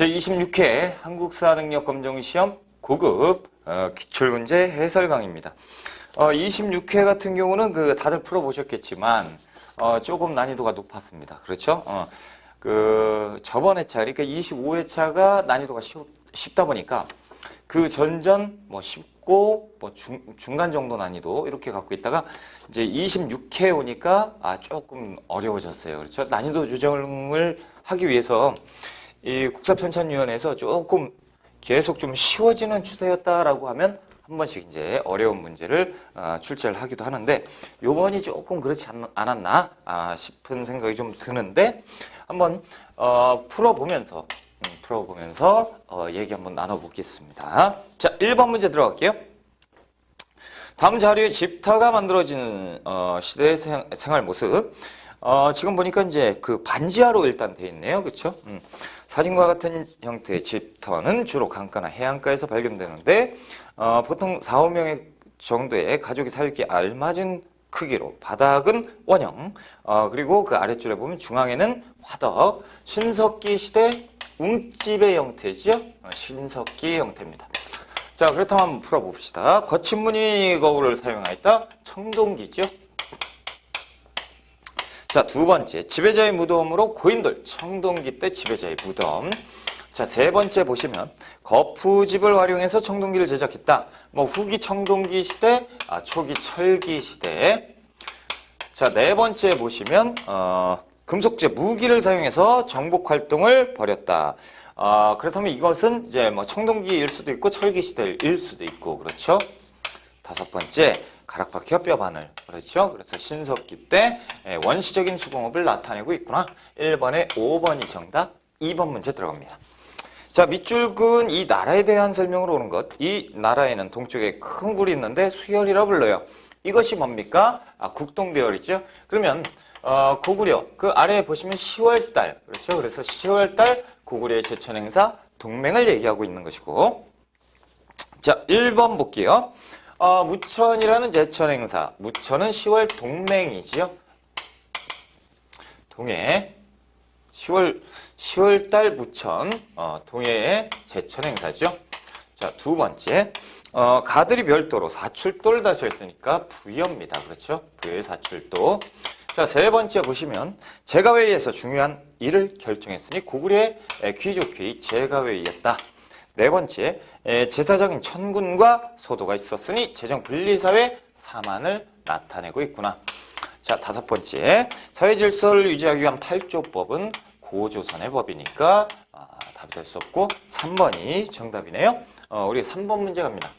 제26회 한국사능력검정시험 고급 기출문제 해설 강의입니다. 26회 같은 경우는 다들 풀어보셨겠지만 조금 난이도가 높았습니다. 그렇죠? 저번 회차, 그러니까 25회차가 난이도가 쉽다 보니까 그 전전 쉽고 중간 정도 난이도 이렇게 갖고 있다가 이제 26회 오니까 조금 어려워졌어요. 그렇죠? 난이도 조정을 하기 위해서 이 국사편찬위원회에서 조금 계속 좀 쉬워지는 추세였다라고 하면 한 번씩 이제 어려운 문제를 출제를 하기도 하는데 요번이 조금 그렇지 않았나 싶은 생각이 좀 드는데 한번 풀어보면서 얘기 한번 나눠보겠습니다. 자, 1번 문제 들어갈게요. 다음 자료에 집터가 만들어지는 시대의 생활 모습. 지금 보니까 이제 그 반지하로 일단 돼 있네요. 그렇죠? 사진과 같은 형태의 집터는 주로 강가나 해안가에서 발견되는데 보통 4, 5명의 정도의 가족이 살기 알맞은 크기로 바닥은 원형 그리고 그 아랫줄에 보면 중앙에는 화덕, 신석기 시대 웅집의 형태죠. 신석기 형태입니다. 자, 그렇다면 한번 풀어봅시다. 거친 무늬 거울을 사용하였다. 청동기죠. 자, 두 번째, 지배자의 무덤으로 고인돌, 청동기 때 지배자의 무덤. 자, 세 번째 보시면 거푸집을 활용해서 청동기를 제작했다. 후기 청동기 시대, 초기 철기 시대. 자, 네 번째 보시면 금속재 무기를 사용해서 정복 활동을 벌였다. 그렇다면 이것은 이제 청동기일 수도 있고 철기 시대일 수도 있고 그렇죠? 다섯 번째, 가락박혀 뼈바늘. 그렇죠? 그래서 신석기 때 원시적인 수공업을 나타내고 있구나. 1번에 5번이 정답, 2번 문제 들어갑니다. 자, 밑줄은 이 나라에 대한 설명으로 오는 것. 이 나라에는 동쪽에 큰 굴이 있는데 수열이라 불러요. 이것이 뭡니까? 국동대열이죠. 그러면 고구려, 그 아래에 보시면 10월달. 그렇죠? 그래서 10월달 고구려의 제천행사 동맹을 얘기하고 있는 것이고. 자, 1번 볼게요. 무천이라는 제천행사. 무천은 10월 동맹이지요. 동해. 10월달 무천. 동해의 제천행사죠. 자, 두 번째. 가들이 별도로 사출도를 다스렸으니까 부여입니다. 그렇죠? 부여의 사출도. 자, 세 번째 보시면 제가회의에서 중요한 일을 결정했으니 고구려의 귀족회의 제가회의였다. 네 번째, 제사장인 천군과 소도가 있었으니 재정 분리사회 사만을 나타내고 있구나. 자, 다섯 번째, 사회 질서를 유지하기 위한 8조법은 고조선의 법이니까 답이 될 수 없고 3번이 정답이네요. 우리 3번 문제 갑니다.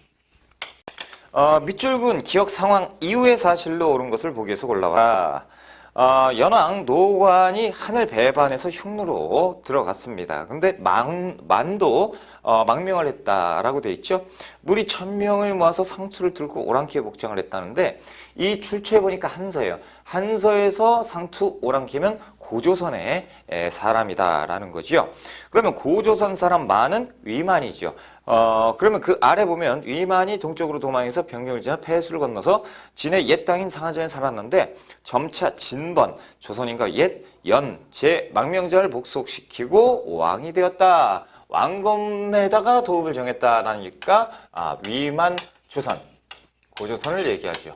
밑줄은 기억 상황 이후의 사실로 옳은 것을 보기 위해서 골라와. 연왕 노관이 하늘 배반해서 흉노로 들어갔습니다. 근데 만도 망명을 했다라고 되어 있죠. 무리 1000명을 모아서 상투를 들고 오랑캐 복장을 했다는데 이 출처에 보니까 한서예요. 한서에서 상투 오랑캐면 고조선의 사람이다라는 거죠. 그러면 고조선 사람 만은 위만이죠. 그러면 그 아래 보면 위만이 동쪽으로 도망해서 병력을 지나 폐수를 건너서 진의 옛 땅인 상하전에 살았는데 점차 진번, 조선인과 옛, 연, 제 망명자를 복속시키고 왕이 되었다. 왕검에다가 도읍을 정했다라니까 위만 조선, 고조선을 얘기하죠.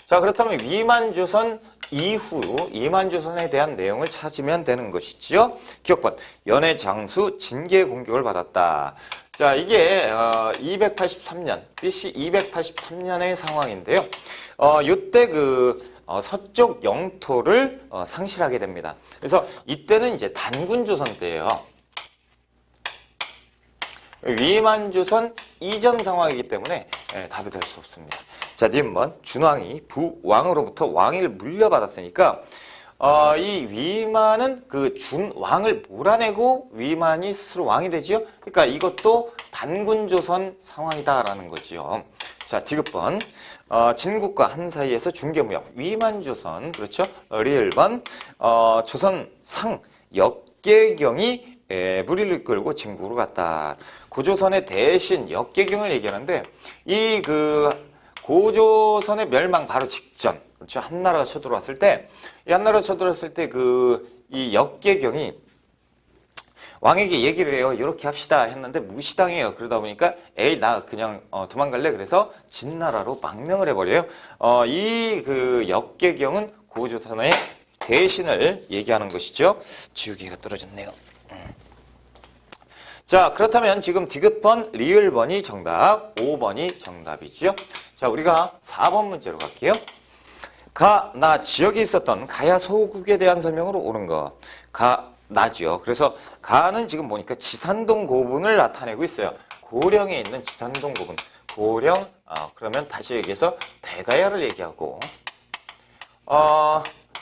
자, 그렇다면 위만조선 이후 이만조선에 대한 내용을 찾으면 되는 것이지요. 기억번, 연해 장수 진계 공격을 받았다. 자, 이게 283년, BC 283년의 상황인데요. 요때 서쪽 영토를 상실하게 됩니다. 그래서 이때는 이제 단군조선 때예요. 위만조선 이전 상황이기 때문에 답이 될 수 없습니다. 자, 니은번 준왕이 부왕으로부터 왕위를 물려받았으니까 이 위만은 그 준왕을 몰아내고 위만이 스스로 왕이 되지요. 그러니까 이것도 단군조선 상황이다라는 거지요. 자, 디귿번 진국과 한 사이에서 중개무역 위만조선 그렇죠. 리을번 조선 상 역계경이 무리를 끌고 진국으로 갔다. 고조선의 대신 역계경을 얘기하는데 이 고조선의 멸망 바로 직전, 그렇죠? 한나라가 쳐들어왔을 때, 이 한나라가 쳐들어왔을 때 이 역계경이 왕에게 얘기를 해요. 이렇게 합시다 했는데 무시당해요. 그러다 보니까 에이 나 그냥 도망갈래. 그래서 진나라로 망명을 해버려요. 이 그 역계경은 고조선의 대신을 얘기하는 것이죠. 지우개가 떨어졌네요. 자, 그렇다면 지금 디귿번, 리을번이 정답, 5번이 정답이죠. 자, 우리가 4번 문제로 갈게요. 나 지역에 있었던 가야 소국에 대한 설명으로 옳은 것. 나죠. 그래서 가는 지금 보니까 지산동 고분을 나타내고 있어요. 고령에 있는 지산동 고분. 고령, 그러면 다시 얘기해서 대가야를 얘기하고.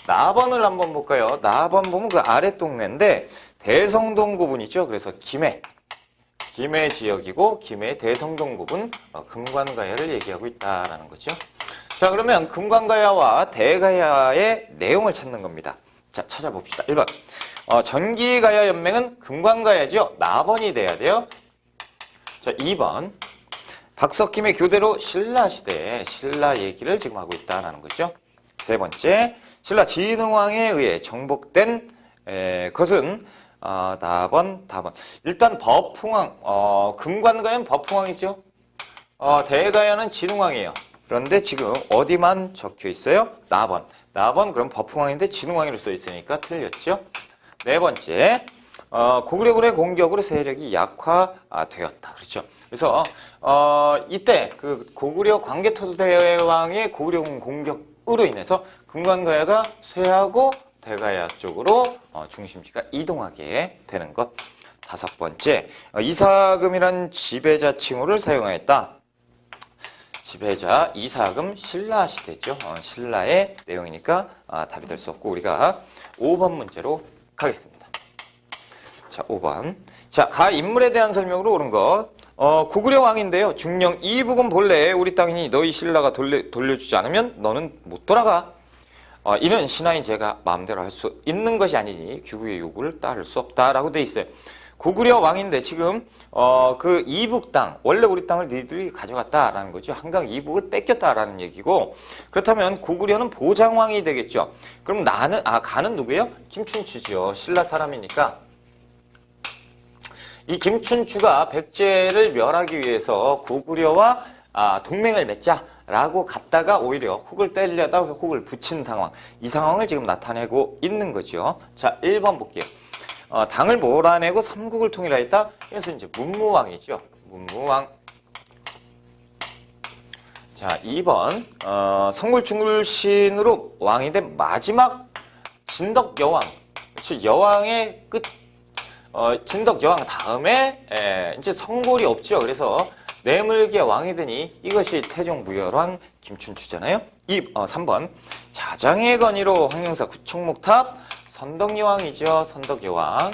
나번을 한번 볼까요? 나번 보면 그 아래 동네인데 대성동 고분이죠. 그래서 김해 지역이고 김해 대성동 고분 금관가야를 얘기하고 있다라는 거죠. 자, 그러면 금관가야와 대가야의 내용을 찾는 겁니다. 자, 찾아봅시다. 1번. 전기가야 연맹은 금관가야죠. 나번이 돼야 돼요. 자, 2번. 박석김의 교대로 신라시대에 신라 얘기를 지금 하고 있다라는 거죠. 세 번째. 신라 진흥왕에 의해 정복된 것은 나번, 다번. 일단 법흥왕, 금관가야는 법흥왕이죠. 대가야는 진흥왕이에요. 그런데 지금 어디만 적혀 있어요? 나번. 그럼 법흥왕인데 진흥왕이로 써 있으니까 틀렸죠. 네 번째. 고구려군의 공격으로 세력이 약화되었다. 그렇죠. 그래서 이때 그 고구려 광개토대왕의 고구려군 공격으로 인해서 금관가야가 쇠하고 대가야 쪽으로 중심지가 이동하게 되는 것. 다섯 번째, 이사금이란 지배자 칭호를 사용하였다. 지배자, 이사금, 신라 시대죠. 신라의 내용이니까 답이 될 수 없고 우리가 5번 문제로 가겠습니다. 자, 5번. 자, 가 인물에 대한 설명으로 옳은 것. 고구려 왕인데요. 중령 이북은 본래 우리 땅이니 너희 신라가 돌려주지 않으면 너는 못 돌아가. 이는 신하인 제가 마음대로 할 수 있는 것이 아니니 규구의 요구를 따를 수 없다라고 돼 있어요. 고구려 왕인데 지금 그 이북 땅, 원래 우리 땅을 니들이 가져갔다라는 거죠. 한강 이북을 뺏겼다라는 얘기고, 그렇다면 고구려는 보장왕이 되겠죠. 그럼 가는 누구예요? 김춘추죠. 신라 사람이니까. 이 김춘추가 백제를 멸하기 위해서 고구려와 동맹을 맺자라고 갔다가 오히려 혹을 떼려다 혹을 붙인 상황. 이 상황을 지금 나타내고 있는 거죠. 자, 1번 볼게요. 당을 몰아내고 삼국을 통일하였다. 그래서 이제 문무왕이죠. 문무왕. 자, 2번. 성골 중굴신으로 왕이 된 마지막 진덕 여왕. 그렇죠. 여왕의 끝. 진덕 여왕 다음에 이제 성골이 없죠. 그래서 내물계 왕이 되니 이것이 태종 무열왕 김춘추잖아요. 3번. 자장의 건의로 황령사 구청목탑 선덕여왕이죠. 선덕여왕.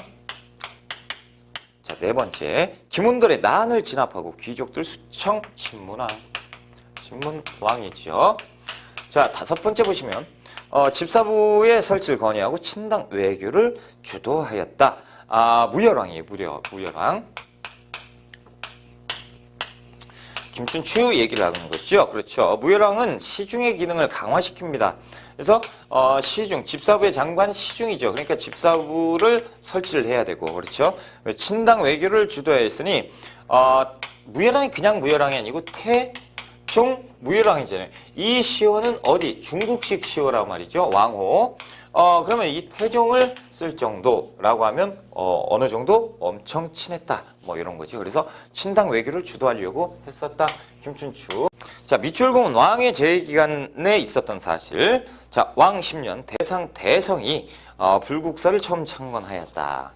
자, 네 번째. 김훈들의 난을 진압하고 귀족들 수청 신문왕이죠. 자, 다섯 번째 보시면 집사부의 설치를 건의하고 친당 외교를 주도하였다. 무열왕이에요. 무열왕. 김춘추 얘기를 하는 거죠. 그렇죠. 무열왕은 시중의 기능을 강화시킵니다. 그래서 시중, 집사부의 장관 시중이죠. 그러니까 집사부를 설치를 해야 되고, 그렇죠. 친당 외교를 주도했으니 무열왕이 그냥 무열왕이 아니고 태종 무열왕이잖아요. 이 시호는 어디? 중국식 시호라고 말이죠. 왕호. 그러면 이 태종을 쓸 정도라고 하면 어느 정도 엄청 친했다. 뭐 이런 거죠. 그래서 친당 외교를 주도하려고 했었다. 김춘추. 자, 밑줄금은 왕의 재위 기간에 있었던 사실. 자, 왕 10년 대성이 불국사를 처음 창건하였다.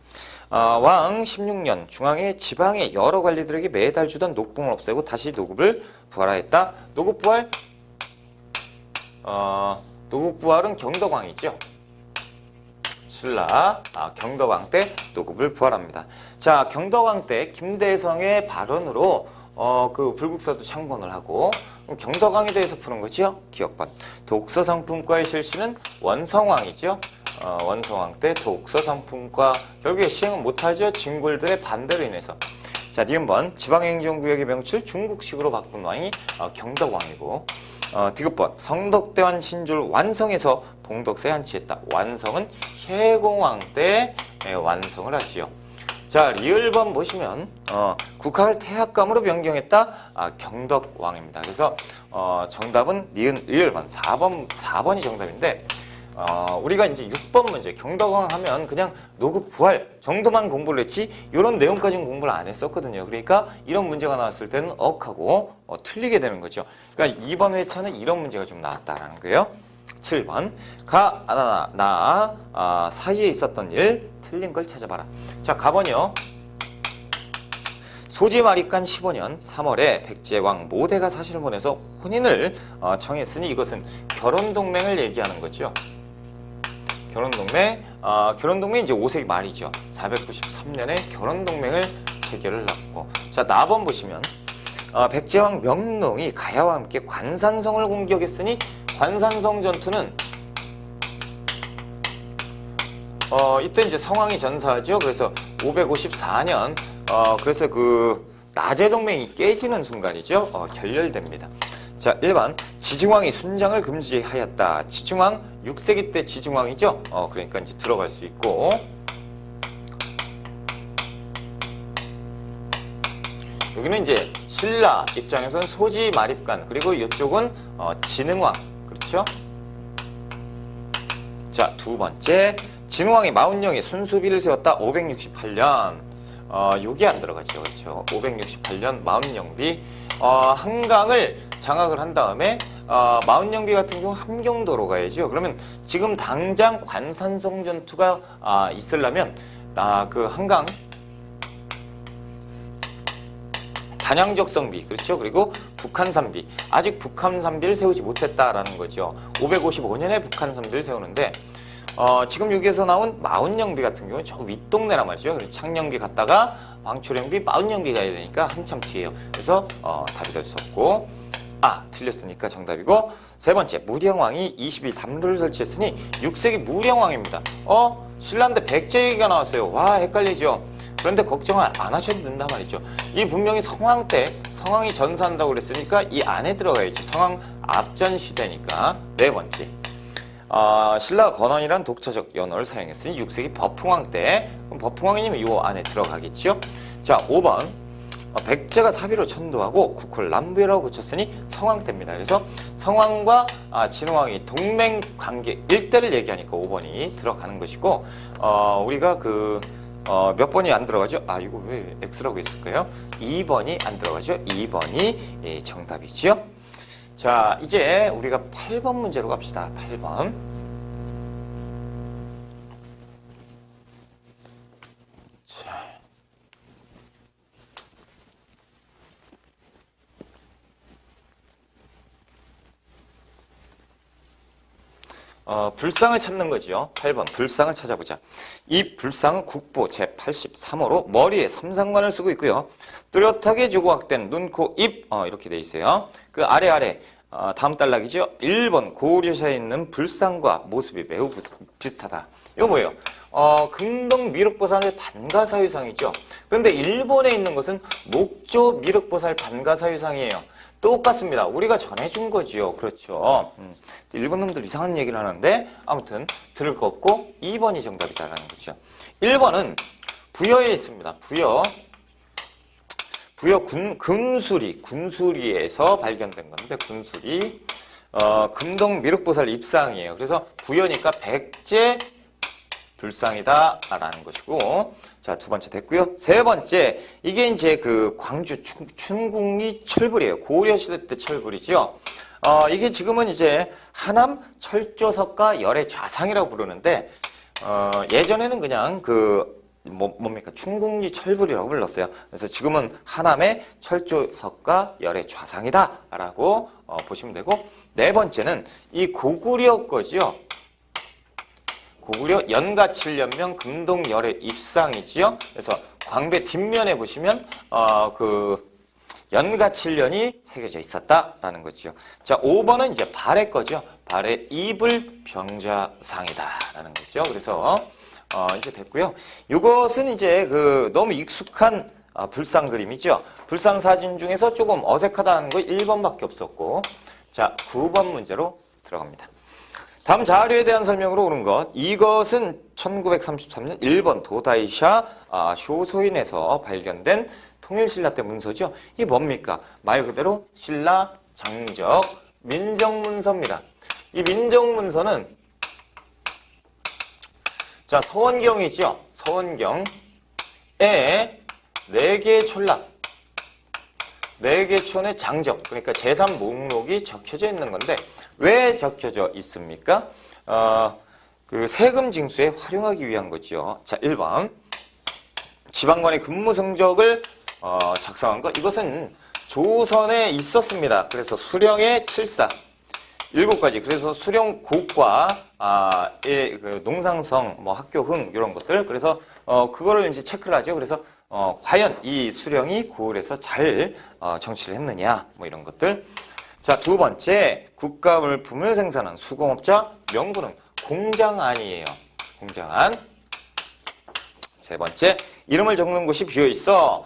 왕 16년 중앙의 지방의 여러 관리들에게 매달 주던 녹봉을 없애고 다시 노급을 부활하였다. 노급 부활은 경덕왕이죠. 신라 경덕왕 때 노급을 부활합니다. 자, 경덕왕 때 김대성의 발언으로 그 불국사도 창건을 하고 경덕왕에 대해서 푸는 거죠. 기억반. 독서상품과의 실시는 원성왕이죠. 원성왕 때 독서상품과 결국에 시행은 못하죠. 진골들의 반대로 인해서. 자, 니은번. 지방행정구역의 명칭을 중국식으로 바꾼 왕이 경덕왕이고, 디귿번. 성덕대왕 신주를 완성해서 봉덕사에 안치했다. 완성은 혜공왕 때 완성을 하지요. 자, 리을번 보시면 국학을 태학감으로 변경했다. 경덕왕입니다. 그래서 정답은 니은 리을번 4번이 정답인데 우리가 이제 6번 문제 경덕왕 하면 그냥 노급 부활 정도만 공부를 했지 이런 내용까지는 공부를 안 했었거든요. 그러니까 이런 문제가 나왔을 때는 억하고 틀리게 되는 거죠. 그러니까 이번 회차는 이런 문제가 좀 나왔다라는 거예요. 7번 사이에 있었던 일 틀린 걸 찾아봐라. 자, 가번이요. 소지마립간 15년 3월에 백제왕 모대가 사신을 보내서 혼인을 청했으니 이것은 결혼동맹을 얘기하는 거죠. 결혼동맹 이제 5세기 말이죠. 493년에 결혼동맹을 체결을 했고. 자, 나번 보시면 백제왕 명농이 가야와 함께 관산성을 공격했으니 관산성 전투는 이때 이제 성왕이 전사하죠. 그래서 554년 그래서 그 나제 동맹이 깨지는 순간이죠. 결렬됩니다. 자, 1번 지중왕이 순장을 금지하였다. 지중왕 6세기 때 지중왕이죠. 그러니까 이제 들어갈 수 있고. 여기는 이제 신라 입장에서는 소지마립간 그리고 이쪽은 진흥왕 그렇죠? 자, 두 번째 진흥왕이 마운영에 순수비를 세웠다. 568년 요게 안 들어가죠. 그렇죠? 568년 마운영비 한강을 장악을 한 다음에 마운영비 같은 경우 함경도로 가야죠. 그러면 지금 당장 관산성 전투가 있으려면 그 한강 단양적 성비 그렇죠. 그리고 북한산비 아직 북한산비를 세우지 못했다라는 거죠. 555년에 북한산비를 세우는데 지금 여기에서 나온 마운영비 같은 경우는 저 윗동네란 말이죠. 그래서 창녕비 갔다가 광초령비, 마운영비 가야 되니까 한참 뒤에요. 그래서 답이 될 수 없고 틀렸으니까 정답이고. 세 번째 무령왕이 22 담로를 설치했으니 6세기 무령왕입니다. 신라인데 백제 얘기가 나왔어요. 와, 헷갈리죠. 그런데 걱정을 안 하셔도 된단 말이죠. 이 분명히 성왕 때 성왕이 전사한다고 그랬으니까 이 안에 들어가야지. 성왕 앞전 시대니까. 네 번째 신라 건원이란 독자적 연어를 사용했으니 6세기 버풍왕 때. 그럼 버풍왕이면 이 안에 들어가겠죠. 자, 5번 백제가 사비로 천도하고 국호를 남부라고 고쳤으니 성왕 때입니다. 그래서 성왕과 진흥왕이 동맹 관계 일대를 얘기하니까 5번이 들어가는 것이고 우리가 몇 번이 안 들어가죠? 이거 왜 X라고 했을까요? 2번이 안 들어가죠? 2번이 정답이죠. 자, 이제 우리가 8번 문제로 갑시다. 8번. 자. 불상을 찾는 거죠. 8번 불상을 찾아보자. 이 불상은 국보 제83호로 머리에 삼상관을 쓰고 있고요. 뚜렷하게 조각된 눈, 코, 입 이렇게 돼 있어요. 그 아래 다음 단락이죠. 1번 고려시에 있는 불상과 모습이 매우 비슷하다. 이거 뭐예요? 금동 미륵보살의 반가사유상이죠. 그런데 일본에 있는 것은 목조 미륵보살 반가사유상이에요. 똑같습니다. 우리가 전해준 거지요. 그렇죠. 일본 놈들 이상한 얘기를 하는데 아무튼 들을 거 없고 2번이 정답이다라는 거죠. 1번은 부여에 있습니다. 부여 군수리에서 발견된 건데 군수리 금동 미륵보살 입상이에요. 그래서 부여니까 백제 불상이다라는 것이고. 자, 두 번째 됐고요. 세 번째 이게 이제 그 광주 춘궁리 철불이에요. 고려시대 때 철불이죠. 이게 지금은 이제 하남 철조석가 열의 좌상이라고 부르는데 예전에는 그냥 뭡니까 춘궁리 철불이라고 불렀어요. 그래서 지금은 하남의 철조석가 열의 좌상이다라고 보시면 되고. 네 번째는 이 고구려 거지요. 고구려 연가칠년명 금동열의 입상이지요. 그래서 광배 뒷면에 보시면 연가칠년이 새겨져 있었다라는 거죠. 자, 5번은 이제 발의 거죠. 발의 이불 병자상이다라는 거죠. 그래서 이제 됐고요. 이것은 이제 너무 익숙한 불상 그림이죠. 불상 사진 중에서 조금 어색하다는 거 1번밖에 없었고. 자, 9번 문제로 들어갑니다. 다음 자료에 대한 설명으로 옳은 것. 이것은 1933년 일본 도다이샤 쇼소인에서 발견된 통일신라 때 문서죠. 이게 뭡니까? 말 그대로 신라 장적 민정문서입니다. 이 민정문서는 자 서원경이죠. 서원경에 4개의 촌락 4개 촌의 장적, 그러니까 재산 목록이 적혀져 있는 건데 왜 적혀져 있습니까? 그 세금 징수에 활용하기 위한 거죠. 자, 1번 지방관의 근무 성적을 작성한 것. 이것은 조선에 있었습니다. 그래서 수령의 7사 7가지. 그래서 수령 곡과 그 농상성, 뭐 학교 흥 이런 것들. 그래서 그거를 이제 체크를 하죠. 그래서 과연 이 수령이 고을에서 잘 정치를 했느냐, 뭐 이런 것들. 자, 2번째 국가 물품을 생산한 수공업자 명부는 공장안이에요. 공장안. 3번째 이름을 적는 곳이 비어 있어.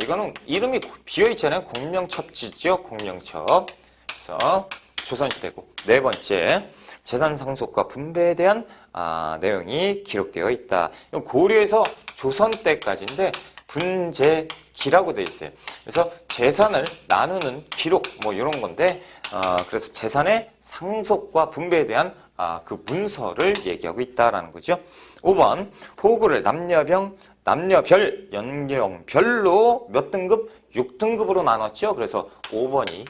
이거는 이름이 비어 있잖아요. 공명첩지죠. 공명첩. 그래서 조선시대고. 4번째 재산 상속과 분배에 대한 내용이 기록되어 있다. 이건 고려에서 조선 때까지인데 분재기라고 되어 있어요. 그래서 재산을 나누는 기록 뭐 이런 건데 그래서 재산의 상속과 분배에 대한 그 문서를 얘기하고 있다라는 거죠. 5번 호구를 남녀별 연령별로 몇 등급? 6등급으로 나눴죠. 그래서 5번이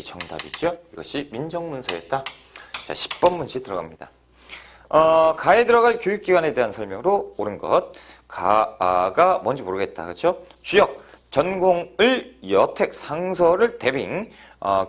정답이죠. 이것이 민정문서였다. 자, 10번 문제 들어갑니다. 가에 들어갈 교육기관에 대한 설명으로 옳은 것. 가가 뭔지 모르겠다. 그렇죠? 주역, 전공을, 여택, 상서를 대빙,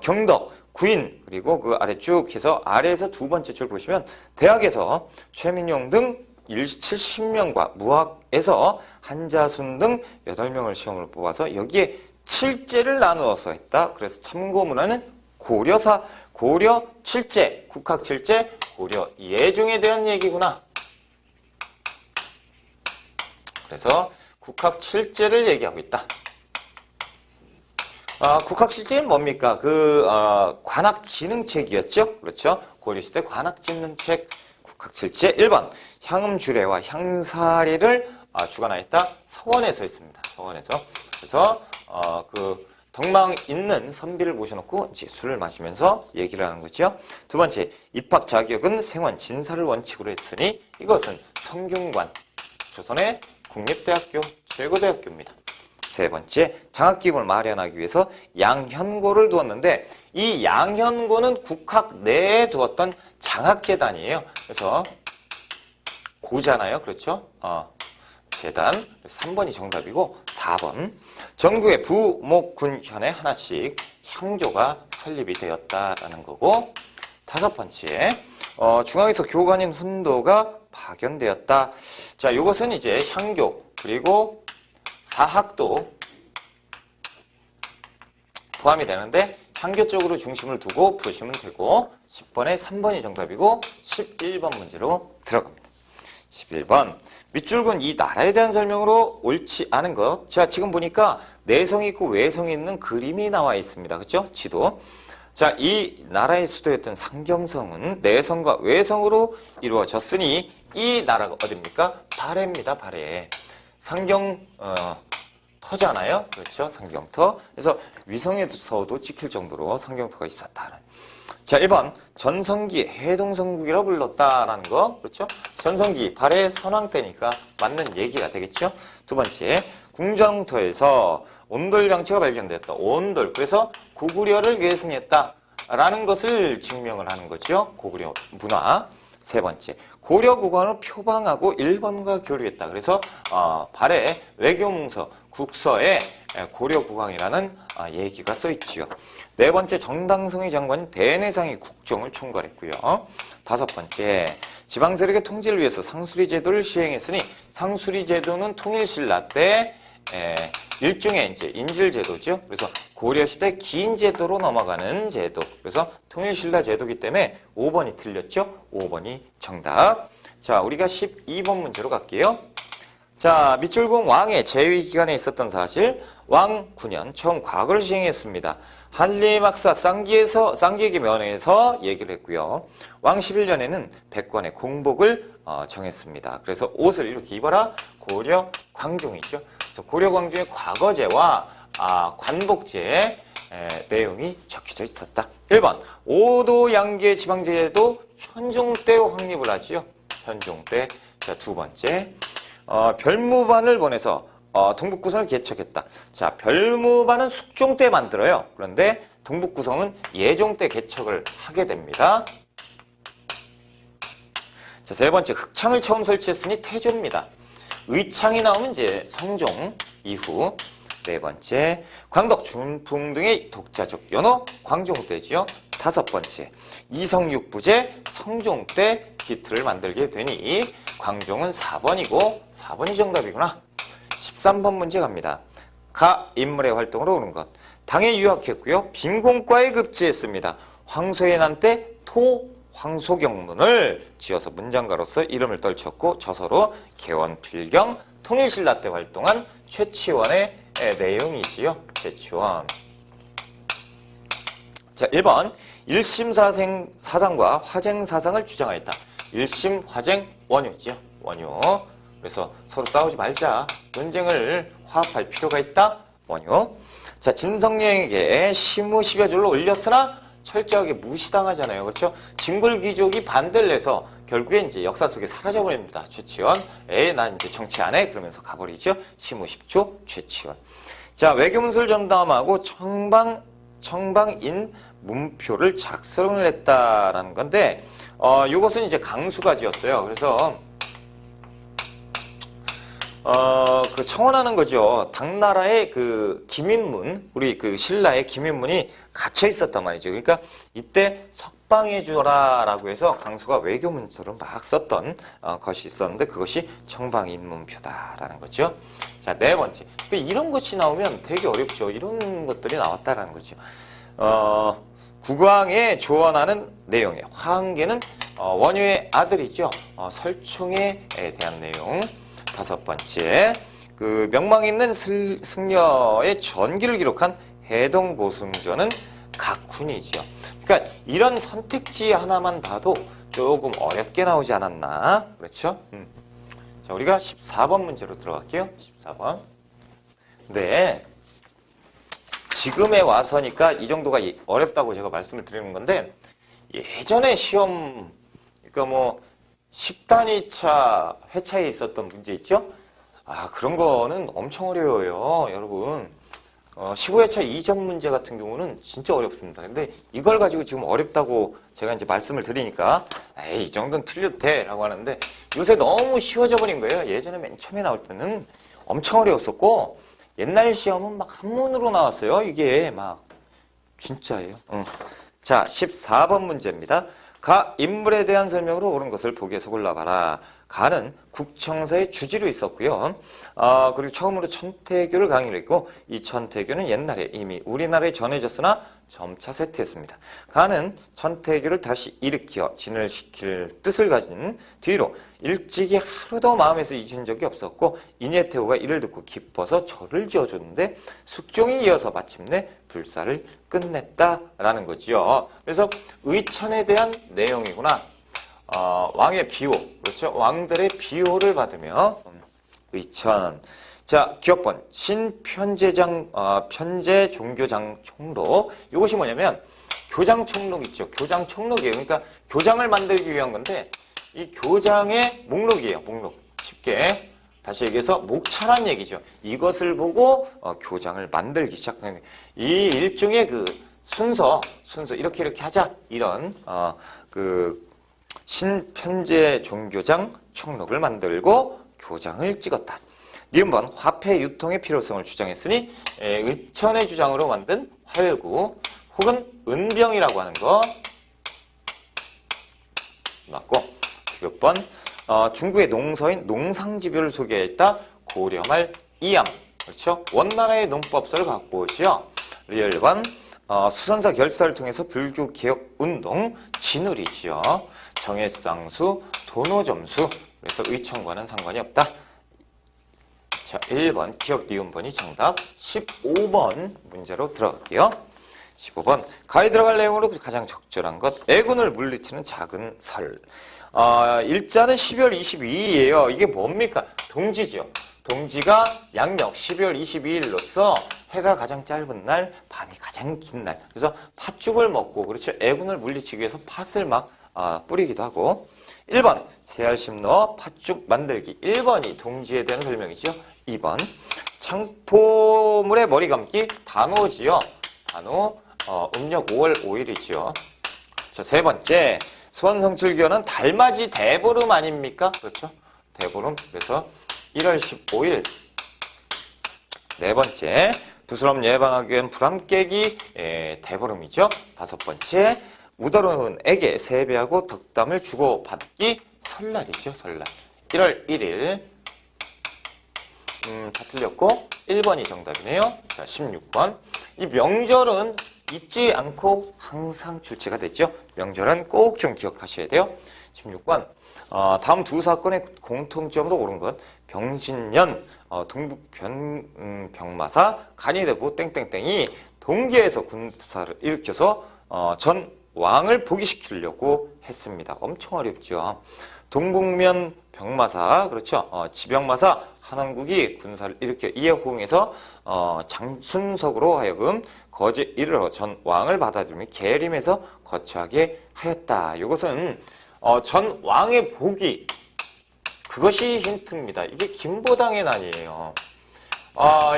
경덕, 구인, 그리고 그 아래 쭉 해서 아래에서 2번째 줄 보시면 대학에서 최민용 등 70명과 무학에서 한자순 등 8명을 시험을 뽑아서 여기에 7제를 나누어서 했다. 그래서 참고문화는 고려사, 고려 7제, 국학 7제, 고려 예종에 대한 얘기구나. 그래서 국학 7제를 얘기하고 있다. 국학 7제는 뭡니까? 관학지능책이었죠? 그렇죠? 고려시대 관학지능책 국학 7제 1번 향음주례와 향사리를 주관하였다. 서원에서 있습니다. 서원에서. 그래서 덕망 있는 선비를 모셔놓고 이제 술을 마시면서 얘기를 하는 거죠. 2번째, 입학 자격은 생원 진사를 원칙으로 했으니 이것은 성균관, 조선의 국립대학교, 최고대학교입니다. 3번째, 장학기금을 마련하기 위해서 양현고를 두었는데 이 양현고는 국학 내에 두었던 장학재단이에요. 그래서 고잖아요. 그렇죠? 재단. 3번이 정답이고 4번 전국의 부, 목, 군, 현에 하나씩 향교가 설립이 되었다라는 거고 5번째 중앙에서 교관인 훈도가 파견되었다. 자, 이것은 이제 향교 그리고 사학도 포함이 되는데 향교 쪽으로 중심을 두고 보시면 되고 10번에 3번이 정답이고 11번 문제로 들어갑니다. 11번 밑줄근 이 나라에 대한 설명으로 옳지 않은 것. 자, 지금 보니까 내성이 있고 외성이 있는 그림이 나와 있습니다. 그렇죠? 지도. 자, 이 나라의 수도였던 상경성은 내성과 외성으로 이루어졌으니 이 나라가 어디입니까? 발해입니다. 발해. 상경터잖아요. 그렇죠? 상경터. 그래서 위성에서도 찍힐 정도로 상경터가 있었다는. 자, 1번 전성기 해동성국이라고 불렀다라는 거. 그렇죠? 전성기 발해 선왕 때니까 맞는 얘기가 되겠죠? 2번째 궁정터에서 온돌장치가 발견됐다. 온돌. 그래서 고구려를 계승했다라는 것을 증명을 하는 거죠. 고구려 문화. 3번째 고려국왕을 표방하고 일본과 교류했다. 그래서 발해 외교문서 국서에 고려국왕이라는 얘기가 써있지요. 4번째 정당성의 장관인 대내상이 국정을 총괄했고요. 5번째 지방세력의 통제를 위해서 상수리 제도를 시행했으니 상수리 제도는 통일신라 때 일종의 이제 인질 제도죠. 그래서 고려시대 긴 제도로 넘어가는 제도. 그래서 통일신라 제도이기 때문에 5번이 틀렸죠. 5번이 정답. 자, 우리가 12번 문제로 갈게요. 자, 밑줄공 왕의 재위 기간에 있었던 사실. 왕 9년 처음 과거를 시행했습니다. 한림학사 쌍기에게 면회에서 얘기를 했고요. 왕 11년에는 백관의 공복을 정했습니다. 그래서 옷을 이렇게 입어라. 고려 광종이죠. 그래서 고려 광종의 과거제와 관복제의 내용이 적혀져 있었다. 1번 오도 양계 지방제도 현종 때 확립을 하지요. 현종 때. 자, 두 번째 별무반을 보내서 동북구성을 개척했다. 자, 별무반은 숙종 때 만들어요. 그런데 동북구성은 예종 때 개척을 하게 됩니다. 자, 세 번째 흑창을 처음 설치했으니 태조입니다. 의창이 나오면 이제 성종 이후. 네 번째 광덕, 준풍 등의 독자적 연호 광종 때지요. 다섯 번째 이성육부제 성종 때 기틀을 만들게 되니 광종은 4번이고 4번이 정답이구나. 13번 문제 갑니다. 가 인물의 활동으로 오는 것. 당에 유학했고요. 빈공과에 급제했습니다. 황소의 난 때 토 황소경문을 지어서 문장가로서 이름을 떨쳤고 저서로 개원 필경 통일신라 때 활동한 최치원의 내용이지요. 최치원. 자, 1번 1심 사상과 화쟁 사상을 주장하였다. 1심 화쟁 원효지요. 원효. 그래서 서로 싸우지 말자. 논쟁을 화합할 필요가 있다. 원효. 자, 진성령에게 시무 10여 줄로 올렸으나 철저하게 무시당하잖아요. 그렇죠? 진골귀족이 반대를 해서 결국에 이제 역사 속에 사라져버립니다. 최치원. 난 이제 정치 안 해. 그러면서 가버리죠. 시무 10조 최치원. 자, 외교문서를 전담하고 청방인 문표를 작성을 했다라는 건데, 요것은 이제 강수가 지었어요. 그래서, 그 청원하는 거죠. 당나라의 그 김인문, 우리 그 신라의 김인문이 갇혀 있었단 말이죠. 그러니까 이때 석방해주라라고 해서 강수가 외교문서를 막 썼던 것이 있었는데 그것이 청방인문표다라는 거죠. 자, 네 번째. 이런 것이 나오면 되게 어렵죠. 이런 것들이 나왔다라는 거죠. 국왕에 조언하는 내용에 화흥계는 원효의 아들이죠. 설총에 대한 내용. 다섯 번째, 그 명망 있는 승려의 전기를 기록한 해동고승전은 각훈이죠. 그러니까 이런 선택지 하나만 봐도 조금 어렵게 나오지 않았나? 그렇죠? 자, 우리가 14번 문제로 들어갈게요. 14번. 네. 지금에 와서니까 이 정도가 어렵다고 제가 말씀을 드리는 건데 예전에 시험, 그러니까 뭐 10단위차 회차에 있었던 문제 있죠? 그런 거는 엄청 어려워요, 여러분. 15회차 이전 문제 같은 경우는 진짜 어렵습니다. 근데 이걸 가지고 지금 어렵다고 제가 이제 말씀을 드리니까, 이 정도는 틀려도 돼. 라고 하는데 요새 너무 쉬워져 버린 거예요. 예전에 맨 처음에 나올 때는 엄청 어려웠었고, 옛날 시험은 막 한문으로 나왔어요. 이게 막, 진짜예요. 자, 14번 문제입니다. 가 인물에 대한 설명으로 옳은 것을 보기에서 골라봐라. 가는 국청사의 주지로 있었고요. 그리고 처음으로 천태교를 강의를 했고 이 천태교는 옛날에 이미 우리나라에 전해졌으나 점차 쇠퇴했습니다. 가는 천태교를 다시 일으켜 진을시킬 뜻을 가진 뒤로 일찍이 하루도 마음에서 잊은 적이 없었고 인예태후가 이를 듣고 기뻐서 절을 지어줬는데 숙종이 이어서 마침내 불사를 끝냈다라는 거지요. 그래서 의천에 대한 내용이구나. 왕의 비호, 그렇죠? 왕들의 비호를 받으며 의천. 자, 기억번 신편제장, 편제 종교장 총록. 이것이 뭐냐면 교장 총록 있죠. 교장 총록이에요. 그러니까 교장을 만들기 위한 건데 이 교장의 목록이에요. 목록. 쉽게 다시 얘기해서 목차란 얘기죠. 이것을 보고 교장을 만들기 시작하는 거예요. 이 일종의 그 순서 이렇게 하자 이런 그 신편제 종교장 총록을 만들고 교장을 찍었다. 니은번 화폐 유통의 필요성을 주장했으니 의천의 주장으로 만든 화열구 혹은 은병이라고 하는 거 맞고, 6번 중국의 농서인 농상집요를 소개했다. 고려말 이암. 그렇죠? 원나라의 농법서를 갖고 오죠. 리얼번 수선사 결사를 통해서 불교 개혁 운동 진울이죠. 정해쌍수, 도노점수. 그래서 의천과는 상관이 없다. 자, 1번 기억 니은번이 정답. 15번 문제로 들어갈게요. 15번 가에 들어갈 내용으로 가장 적절한 것. 애군을 물리치는 작은 설. 일자는 12월 22일이에요. 이게 뭡니까? 동지죠. 동지가 양력 12월 22일로서 해가 가장 짧은 날, 밤이 가장 긴 날. 그래서 팥죽을 먹고, 그렇죠. 애군을 물리치기 위해서 팥을 막 뿌리기도 하고. 1번, 새알심 넣어 팥죽 만들기. 1번이 동지에 대한 설명이죠. 2번, 창포물에 머리 감기. 단오지요. 단오, 음력 5월 5일이죠. 자, 세 번째, 수원성칠기원은 달맞이 대보름 아닙니까? 그렇죠? 대보름. 그래서 1월 15일. 네 번째, 부스럼 예방하기 위한 불암 깨기 대보름이죠. 다섯 번째, 무더러운에게 세배하고 덕담을 주고받기. 설날이죠. 설날. 1월 1일. 다 틀렸고 1번이 정답이네요. 자, 16번. 이 명절은 잊지 않고 항상 주체가 됐죠. 명절은 꼭 좀 기억하셔야 돼요. 16번. 다음 두 사건의 공통점으로 옳은 것. 병신년, 동북 병마사, 간이대부 땡땡땡이 동계에서 군사를 일으켜서 전 왕을 포기시키려고 했습니다. 엄청 어렵죠. 동북면 병마사, 그렇죠. 지병마사 한왕국이 군사를 일으켜 이에 호응해서 장순석으로 하여금 거제 이르러 전 왕을 받아들이며 계림해서 거처하게 하였다. 이것은 전 왕의 복이, 그것이 힌트입니다. 이게 김보당의 난이에요.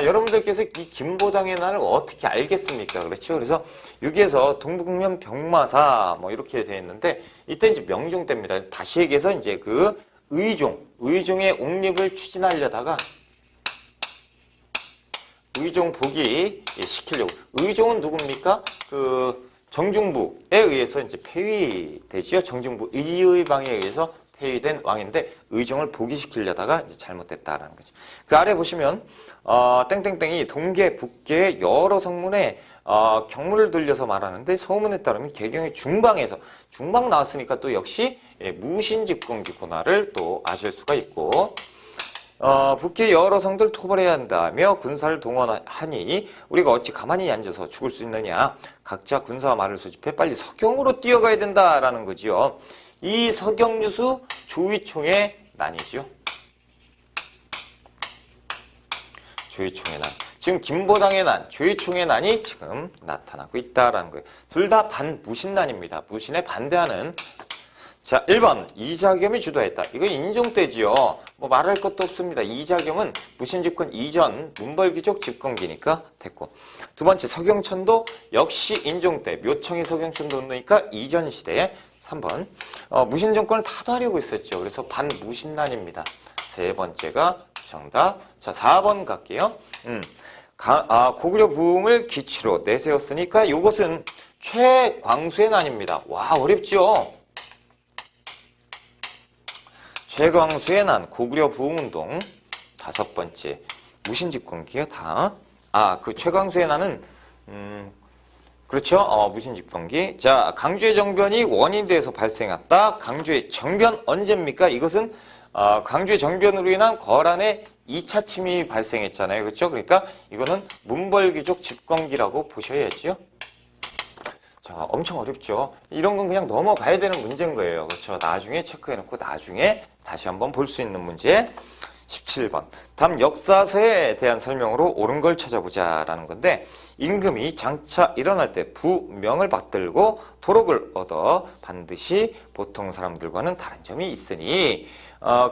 여러분들께서 이 김보당의 난을 어떻게 알겠습니까? 그렇죠. 그래서 여기에서 동북면 병마사 뭐 이렇게 되어 있는데 이때 이제 명종 때입니다. 다시 얘기해서 이제 그 의종의 옹립을 추진하려다가 의종 복위 시키려고. 의종은 누굽니까? 그 정중부에 의해서 이제 폐위되지요. 정중부 이의방에 의해서 폐위된 왕인데 의종을 복위시키려다가 이제 잘못됐다라는 거죠. 그 아래 보시면 땡땡땡이 동계 북계의 여러 성문에 경문을 들려서 말하는데 서문에 따르면 개경의 중방에서 중방 나왔으니까 또 역시 무신집권기 고나를 또 아실 수가 있고 북계 여러 성들 토벌해야 한다며 군사를 동원하니 우리가 어찌 가만히 앉아서 죽을 수 있느냐. 각자 군사와 말을 소집해 빨리 서경으로 뛰어가야 된다라는 거지요. 이 서경유수 조위총의 난이죠. 조위총의 난. 지금 김보당의 난, 조위총의 난이 지금 나타나고 있다라는 거예요. 둘 다 반무신난입니다. 무신에 반대하는. 자, 1번 이자겸이 주도했다. 이거 인종 때지요. 뭐 말할 것도 없습니다. 이자겸은 무신집권 이전 문벌귀족 집권기니까 됐고. 두 번째 서경천도 역시 인종 때. 묘청이 서경천도 넣으니까 이전 시대에. 3번 무신정권을 타도하려고 했었죠. 그래서 반무신난입니다. 세 번째가 정답. 자, 4번 갈게요. 고구려 부흥을 기치로 내세웠으니까 이것은 최광수의 난입니다. 와, 어렵죠? 최광수의 난, 고구려 부흥운동. 다섯 번째, 무신집권기요, 다. 그 최광수의 난은, 그렇죠. 무신집권기. 자, 강주의 정변이 원인대에서 발생했다. 강주의 정변 언제입니까? 이것은, 강주의 정변으로 인한 거란의 2차 침입이 발생했잖아요. 그렇죠? 그러니까 이거는 문벌귀족 집권기라고 보셔야죠. 자, 엄청 어렵죠. 이런 건 그냥 넘어가야 되는 문제인 거예요. 그렇죠? 나중에 체크해놓고 나중에 다시 한번 볼 수 있는 문제. 17번. 다음 역사서에 대한 설명으로 옳은 걸 찾아보자라는 건데 임금이 장차 일어날 때 부명을 받들고 도록을 얻어 반드시 보통 사람들과는 다른 점이 있으니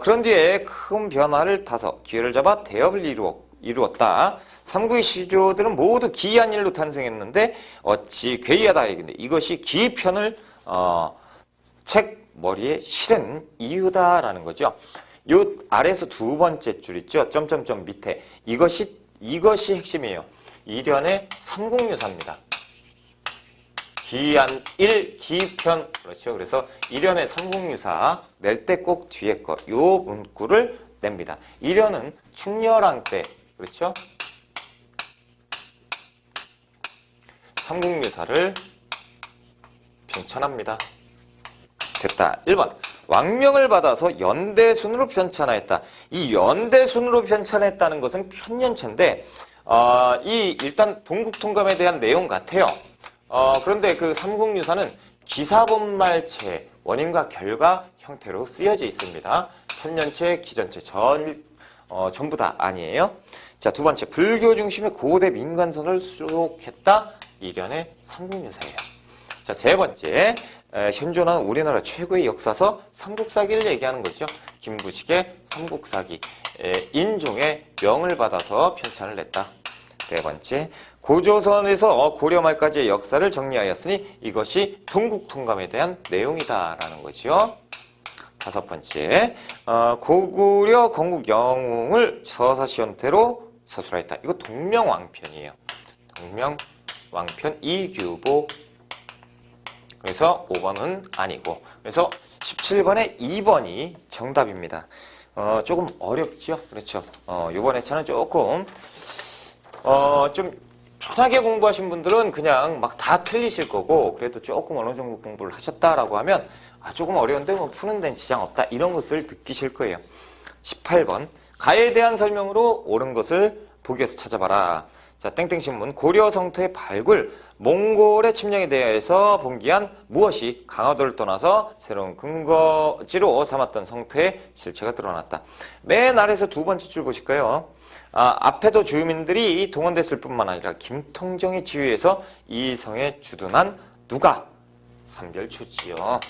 그런 뒤에 큰 변화를 타서 기회를 잡아 대업을 이루었다. 삼국의 시조들은 모두 기이한 일로 탄생했는데 어찌 괴이하다 얘기인데 이것이 기편을 책 머리에 실은 이유다라는 거죠. 요 아래에서 두 번째 줄 있죠. 점점점 밑에 이것이 핵심이에요. 일련의 삼국유사입니다. 기한 1, 기편. 그렇죠. 그래서 일련의 삼국유사 낼 때 꼭 뒤에 거 요 문구를 냅니다. 일련은 충렬왕 때. 그렇죠. 삼국유사를 편찬합니다. 됐다. 1번. 왕명을 받아서 연대순으로 편찬하였다. 이 연대순으로 편찬했다는 것은 편년체인데 일단 동국통감에 대한 내용 같아요. 그런데 그 삼국유사는 기사본말체 원인과 결과 형태로 쓰여져 있습니다. 편년체, 기전체 전부 다 아니에요. 자, 두 번째, 불교 중심의 고대 민간선을 수록했다. 이련의 삼국유사예요. 자, 세 번째, 현존하는 우리나라 최고의 역사서 삼국사기를 얘기하는 것이죠. 김부식의 삼국사기, 인종의 명을 받아서 편찬을 냈다. 네 번째, 고조선에서 고려 말까지의 역사를 정리하였으니 이것이 동국통감에 대한 내용이다라는 거죠. 다섯 번째, 고구려 건국 영웅을 서사시 형태로 서술하였다. 이거 동명왕편이에요. 동명왕편 이규보. 그래서 5번은 아니고, 그래서 17번에 2번이 정답입니다. 조금 어렵죠? 그렇죠. 이번 회차는 조금 좀 편하게 공부하신 분들은 그냥 막 다 틀리실 거고, 그래도 조금 어느 정도 공부를 하셨다라고 하면 조금 어려운데 뭐 푸는 데는 지장 없다, 이런 것을 느끼실 거예요. 18번, 가에 대한 설명으로 옳은 것을 보기에서 찾아봐라. 자, 땡땡신문, 고려 성토의 발굴, 몽골의 침략에 대해서 본기한 무엇이 강화도를 떠나서 새로운 근거지로 삼았던 성토의 실체가 드러났다. 맨 아래에서 두 번째 줄 보실까요? 앞에도 주민들이 동원됐을 뿐만 아니라 김통정의 지휘에서 이 성에 주둔한 누가? 삼별초지요.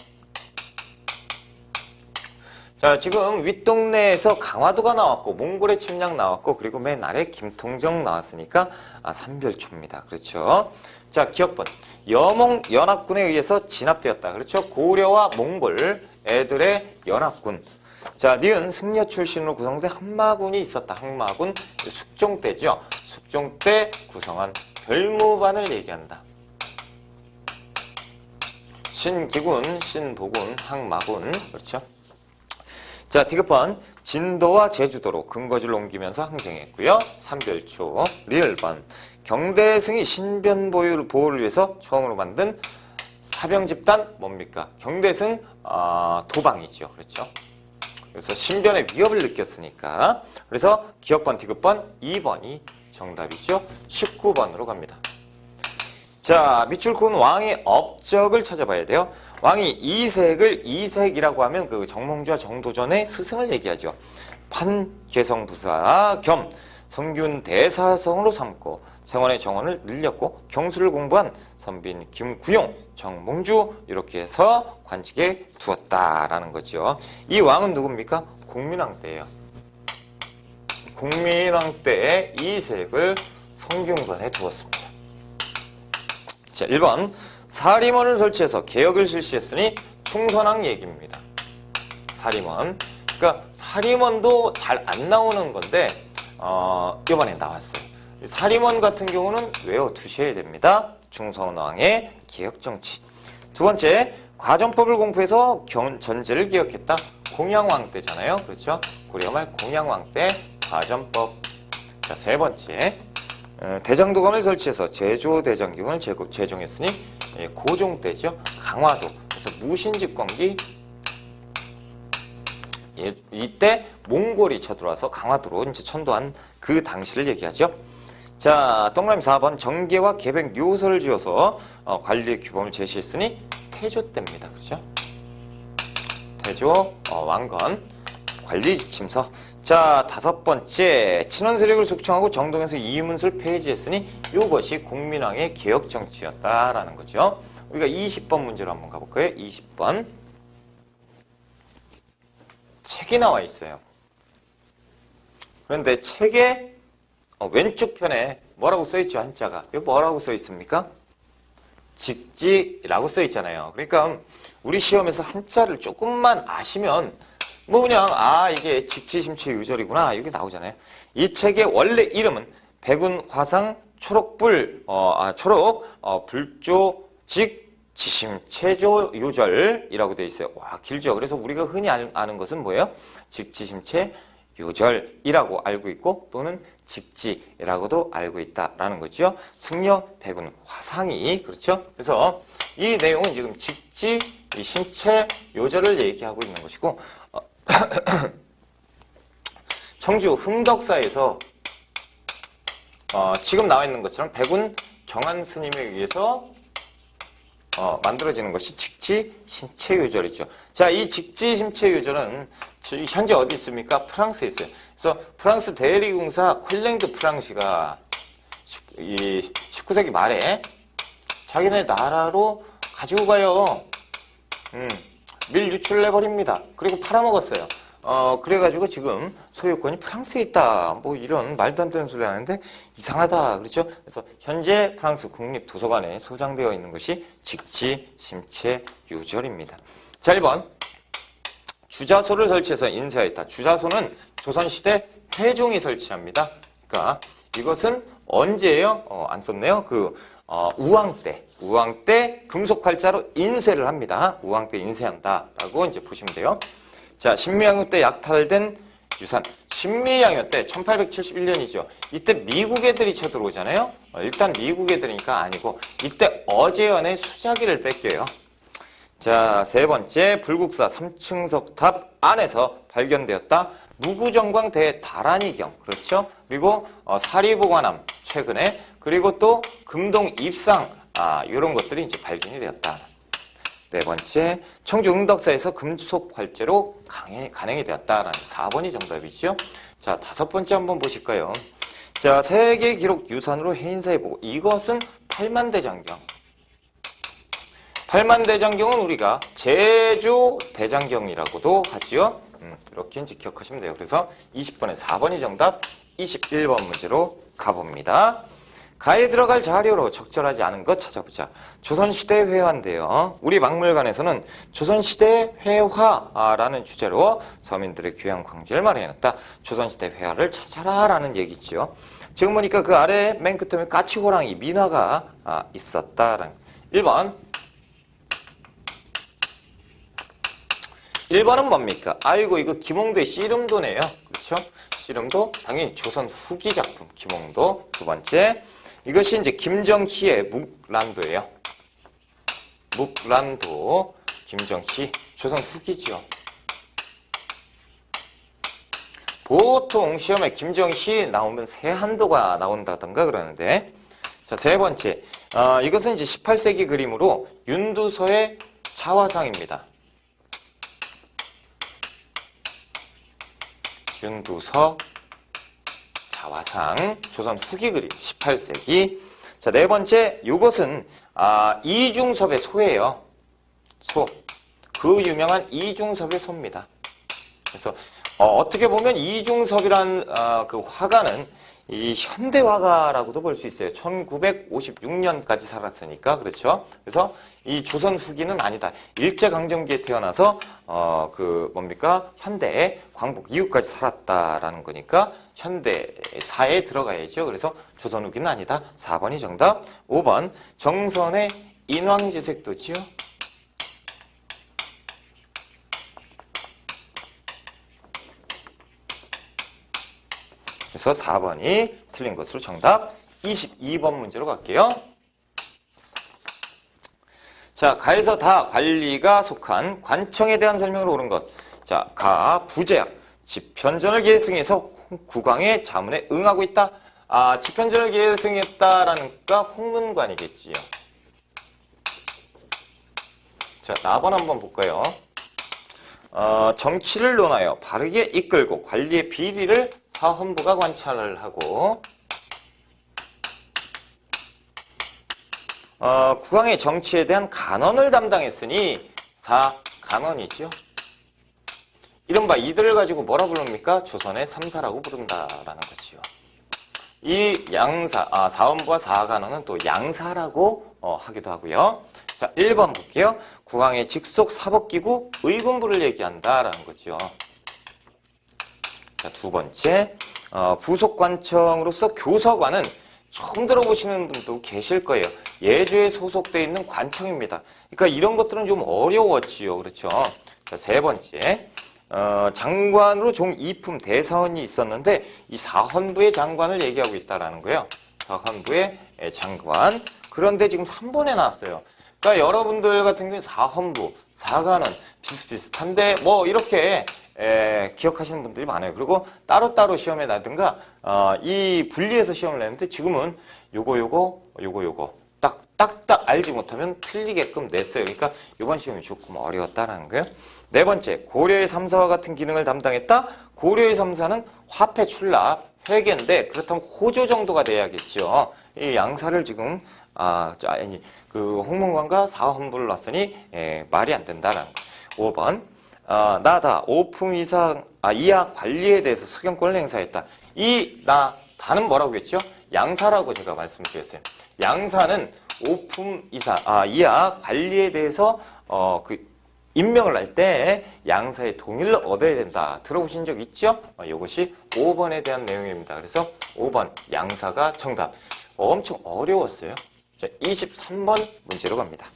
자, 지금 윗동네에서 강화도가 나왔고 몽골의 침략 나왔고 그리고 맨 아래 김통정 나왔으니까 삼별초입니다. 그렇죠? 자, 기억번. 여몽 연합군에 의해서 진압되었다. 그렇죠? 고려와 몽골 애들의 연합군. 자, 니은 승려 출신으로 구성된 한마군이 있었다. 한마군, 숙종 때죠. 숙종 때 구성한 별무반을 얘기한다. 신기군, 신보군, 항마군. 그렇죠? 자, 디귿번. 진도와 제주도로 근거지를 옮기면서 항쟁했고요. 삼별초. 리을번. 경대승이 신변 보호를 위해서 처음으로 만든 사병집단 뭡니까? 경대승 도방이죠. 그렇죠? 그래서 신변의 위협을 느꼈으니까. 그래서 기억번, 디귿번 2번이 정답이죠. 19번으로 갑니다. 자, 밑줄 그은 왕의 업적을 찾아봐야 돼요. 왕이 이색이라고 하면 그 정몽주와 정도전의 스승을 얘기하죠. 판개성부사 겸 성균 대사성으로 삼고 생원의 정원을 늘렸고 경수를 공부한 선빈 김구용, 정몽주 이렇게 해서 관직에 두었다라는 거죠. 이 왕은 누굽니까? 공민왕 때예요. 공민왕 때의 이색을 성균관에 두었습니다. 자, 1번. 사림원을 설치해서 개혁을 실시했으니 충선왕 얘기입니다. 사림원. 그러니까 사림원도 잘 안 나오는 건데 이번에 나왔어요. 사림원 같은 경우는 외워두셔야 됩니다. 충선왕의 개혁정치. 두 번째, 과전법을 공부해서 전제를 기억했다. 공양왕 때잖아요. 그렇죠? 고려말 공양왕 때 과전법. 자, 세 번째, 대장도감을 설치해서 제조대장경을 제종했으니 고종 때죠. 강화도. 그래서 무신집권기. 이때 몽골이 쳐들어와서 강화도로 이제 천도한 그 당시를 얘기하죠. 자, 동그라미 4번. 정계와 계백 묘서를 지어서 관리의 규범을 제시했으니 태조 때입니다. 그렇죠? 태조 왕건 관리 지침서. 자, 다섯 번째. 친원 세력을 숙청하고 정동에서 이문술 폐지했으니 이것이 공민왕의 개혁 정치였다라는 거죠. 우리가 20번 문제로 한번 가볼까요? 20번. 책이 나와 있어요. 그런데 책에 왼쪽 편에 뭐라고 써있죠? 한자가. 이거 뭐라고 써있습니까? 직지라고 써있잖아요. 그러니까 우리 시험에서 한자를 조금만 아시면 뭐 그냥 이게 직지심체 유절이구나 이렇게 나오잖아요. 이 책의 원래 이름은 백운 화상 초록불 불조직 지심체조 요절이라고 되어 있어요. 와, 길죠. 그래서 우리가 흔히 아는 것은 뭐예요? 직지심체 요절이라고 알고 있고 또는 직지라고도 알고 있다라는 거죠. 승려, 백운, 화상이. 그렇죠? 그래서 이 내용은 지금 직지, 이 신체 요절을 얘기하고 있는 것이고 청주 흥덕사에서 지금 나와 있는 것처럼 백운 경한 스님에 의해서 만들어지는 것이 직지 심체 요절이죠. 자, 이 직지 심체 요절은 현재 어디 있습니까? 프랑스에 있어요. 그래서 프랑스 대리공사 콜랭드 프랑시가 이 19세기 말에 자기네 나라로 가지고 가요. 밀 유출을 해버립니다. 그리고 팔아먹었어요. 그래가지고 지금 소유권이 프랑스에 있다. 뭐 이런 말도 안 되는 소리 하는데 이상하다. 그렇죠? 그래서 현재 프랑스 국립도서관에 소장되어 있는 것이 직지 심체 유절입니다. 자, 1번. 주자소를 설치해서 인쇄하였다. 주자소는 조선시대 태종이 설치합니다. 그러니까 이것은 언제예요? 안 썼네요. 우왕 때 금속 활자로 인쇄를 합니다. 우왕 때 인쇄한다라고 이제 보시면 돼요. 자, 신미양요 때 약탈된 유산. 신미양요 때 1871년이죠. 이때 미국 애들이 쳐들어오잖아요. 일단 미국 애들이니까 아니고 이때 어제연의 수자기를 뺏겨요. 자, 세 번째, 불국사 3층 석탑 안에서 발견되었다. 무구정광 대다란이경. 그렇죠? 그리고 사리보관함 최근에, 그리고 또 금동 입상, 이런 것들이 이제 발견이 되었다. 네 번째, 청주 응덕사에서 금속 활제로 간행이 되었다라는 4번이 정답이죠. 자, 다섯 번째 한번 보실까요? 자, 세계 기록 유산으로 해인사에 보고, 이것은 팔만대장경. 팔만대장경은 우리가 제조대장경이라고도 하지요. 이렇게 이제 기억하시면 돼요. 그래서 20번에 4번이 정답, 21번 문제로 가봅니다. 가에 들어갈 자료로 적절하지 않은 것 찾아보자. 조선시대 회화인데요. 우리 박물관에서는 조선시대 회화라는 주제로 서민들의 교양 광지를 마련해놨다. 조선시대 회화를 찾아라라는 얘기죠. 지금 보니까 그 아래 맨 끝에 까치호랑이 민화가 있었다라는. 1번은 뭡니까? 아이고, 이거 김홍도의 씨름도네요. 그렇죠? 씨름도 당연히 조선 후기 작품 김홍도. 두 번째, 이것이 이제 김정희의 묵란도예요. 묵란도, 김정희, 조선 후기죠. 보통 시험에 김정희 나오면 세한도가 나온다던가 그러는데, 자, 세 번째, 이것은 이제 18세기 그림으로 윤두서의 자화상입니다. 윤두서 자화상, 조선 후기 그림, 18세기. 자, 네 번째, 이것은 이중섭의 소예요. 소. 그 유명한 이중섭의 소입니다. 그래서 어떻게 보면 이중섭이란 그 화가는 이 현대 화가라고도 볼 수 있어요. 1956년까지 살았으니까. 그렇죠? 그래서 이 조선 후기는 아니다. 일제강점기에 태어나서 현대 광복 이후까지 살았다라는 거니까 현대사에 들어가야죠. 그래서 조선 후기는 아니다. 4번이 정답. 5번, 정선의 인왕지색도지요. 그래서 4번이 틀린 것으로 정답. 22번 문제로 갈게요. 자, 가에서 다 관리가 속한 관청에 대한 설명으로 옳은 것. 자, 가, 부제약, 집현전을 계승해서 국왕의 자문에 응하고 있다. 집현전을 계승했다라니까 홍문관이겠지요. 자, 4번 한번 볼까요? 정치를 논하여 바르게 이끌고 관리의 비리를 사헌부가 관찰을 하고, 국왕의 정치에 대한 간언을 담당했으니 사간언이지요. 이른바 이들을 가지고 뭐라 부릅니까? 조선의 삼사라고 부른다라는 거지요. 이 양사, 사헌부와 사간언은 또 양사라고 하기도 하고요. 자, 1번 볼게요. 국왕의 직속 사법기구 의군부를 얘기한다라는 거죠. 자, 두 번째, 부속관청으로서 교서관은 처음 들어보시는 분도 계실 거예요. 예조에 소속되어 있는 관청입니다. 그러니까 이런 것들은 좀 어려웠지요. 그렇죠? 자, 세 번째, 장관으로 종 이품 대사헌이 있었는데 이 사헌부의 장관을 얘기하고 있다라는 거예요. 사헌부의 장관. 그런데 지금 3번에 나왔어요. 그러니까 여러분들 같은 경우에 사헌부, 사관은 비슷비슷한데 뭐 이렇게 기억하시는 분들이 많아요. 그리고 따로따로 시험에 나든가 이 분리해서 시험을 내는데 지금은 요거 딱딱 알지 못하면 틀리게끔 냈어요. 그러니까 이번 시험이 조금 어려웠다라는 거예요. 네 번째, 고려의 3사와 같은 기능을 담당했다. 고려의 3사는 화폐 출납, 회계인데 그렇다면 호조 정도가 돼야겠죠. 이 양사를 지금 아니 그 홍문관과 사헌부를 놨으니 말이 안 된다라는 거. 5번, 나다 오품 이하 관리에 대해서 수경권을 행사했다. 이 다는 뭐라고 했죠? 양사라고 제가 말씀드렸어요. 양사는 오품 이하 관리에 대해서 임명을 할 때 양사의 동의를 얻어야 된다. 들어보신 적 있죠? 이것이 5번에 대한 내용입니다. 그래서 5번 양사가 정답. 엄청 어려웠어요. 자, 23번 문제로 갑니다.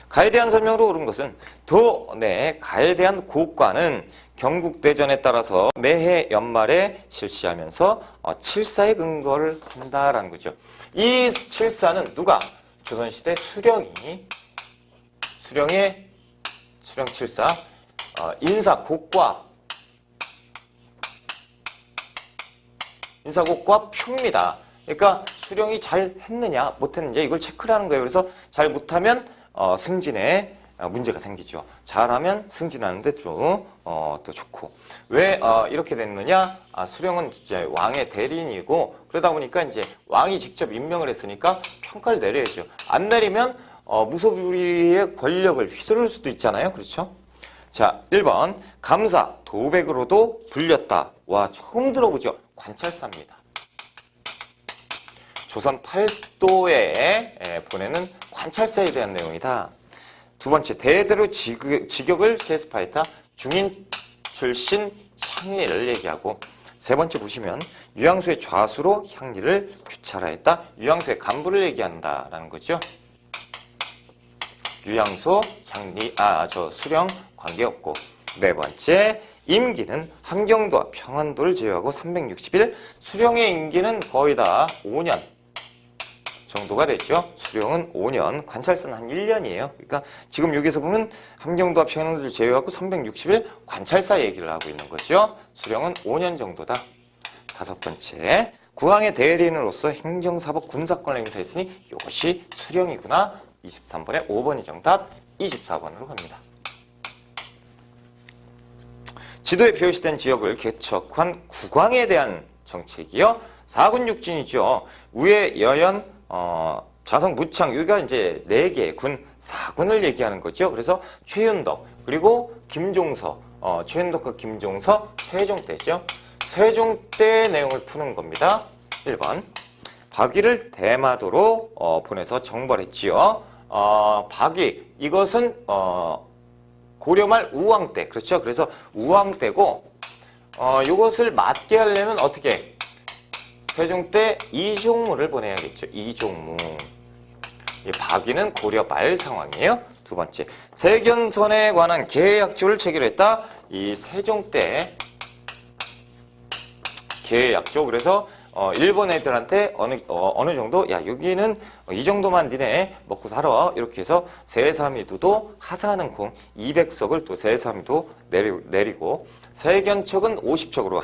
가에 대한 설명으로 옳은 것은 가에 대한 고과는 경국대전에 따라서 매해 연말에 실시하면서 칠사의 근거를 한다라는 거죠. 이 칠사는 누가? 조선시대 수령의 수령칠사 인사곡과 표입니다. 그러니까 수령이 잘 했느냐 못했느냐 이걸 체크를 하는 거예요. 그래서 잘 못하면 승진에 문제가 생기죠. 잘하면 승진하는데 또 좋고. 왜 이렇게 됐느냐? 수령은 이제 왕의 대리인이고 그러다 보니까 이제 왕이 직접 임명을 했으니까 평가를 내려야죠. 안 내리면 무소불위의 권력을 휘두를 수도 있잖아요. 그렇죠? 자, 1번 감사, 도백으로도 불렸다. 와, 처음 들어보죠? 관찰사입니다. 조선 8도에 보내는 관찰사에 대한 내용이다. 두 번째, 대대로 직역을 세습하였다. 중인 출신 향리를 얘기하고 세 번째 보시면 유양수의 좌수로 향리를 규찰하였다. 유양수의 간부를 얘기한다라는 거죠. 유양수, 향리, 수령 관계없고 네 번째, 임기는 함경도와 평안도를 제외하고 360일, 수령의 임기는 거의 다 5년 정도가 됐죠. 수령은 5년, 관찰사는 한 1년이에요. 그러니까 지금 여기서 보면 함경도와 평안도를 제외하고 360일 관찰사 얘기를 하고 있는 거죠. 수령은 5년 정도다. 다섯 번째, 국왕의 대리인으로서 행정사법 군사권을 행사했으니 이것이 수령이구나. 23번에 5번이 정답, 24번으로 갑니다. 지도에 표시된 지역을 개척한 국왕에 대한 정책이요. 4군 6진이죠. 우에 여연, 자성, 무창, 여기가 이제 4개 군 4군을 얘기하는 거죠. 그래서 최윤덕, 그리고 김종서, 최윤덕과 김종서, 세종대죠. 세종대 내용을 푸는 겁니다. 1번. 박위를 대마도로 보내서 정벌했지요. 박위, 이것은 고려말 우왕 때, 그렇죠? 그래서 우왕 때고, 이것을 맞게 하려면 어떻게? 세종 때 이종무를 보내야겠죠. 이종무. 박위는 고려 말 상황이에요. 두 번째, 세견선에 관한 계약조를 체결했다. 이 세종 때 계약조. 그래서 일본 애들한테 어느 정도, 야, 여기는 이 정도만 니네 먹고 살아. 이렇게 해서 세사미도도 하사하는 공 200석을 또 세사미도 내리고, 세견척은 50척으로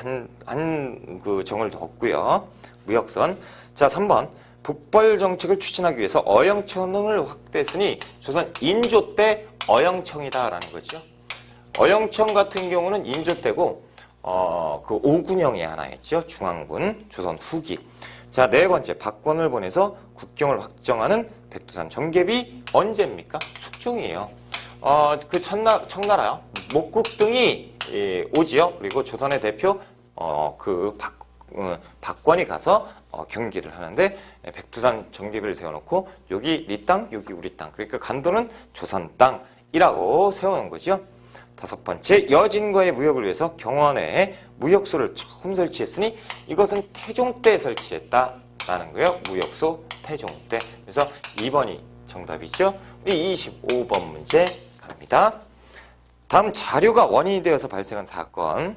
그 정을 뒀고요. 무역선. 자, 3번. 북벌 정책을 추진하기 위해서 어영청을 확대했으니 조선 인조 때 어영청이다라는 거죠. 어영청 같은 경우는 인조 때고, 그 5군형의 하나였죠. 중앙군, 조선 후기. 자, 네 번째, 박권을 보내서 국경을 확정하는 백두산 정계비 언제입니까? 숙종이에요. 그 청나라, 목국 등이 오지요. 그리고 조선의 대표, 박권이 가서 경기를 하는데, 백두산 정계비를 세워놓고, 여기 네 땅, 여기 우리 땅. 그러니까 간도는 조선 땅이라고 세워놓은 거죠. 다섯 번째, 여진과의 무역을 위해서 경원에 무역소를 처음 설치했으니 이것은 태종 때 설치했다라는 거예요. 무역소 태종 때. 그래서 2번이 정답이죠. 우리 25번 문제 갑니다. 다음 자료가 원인이 되어서 발생한 사건.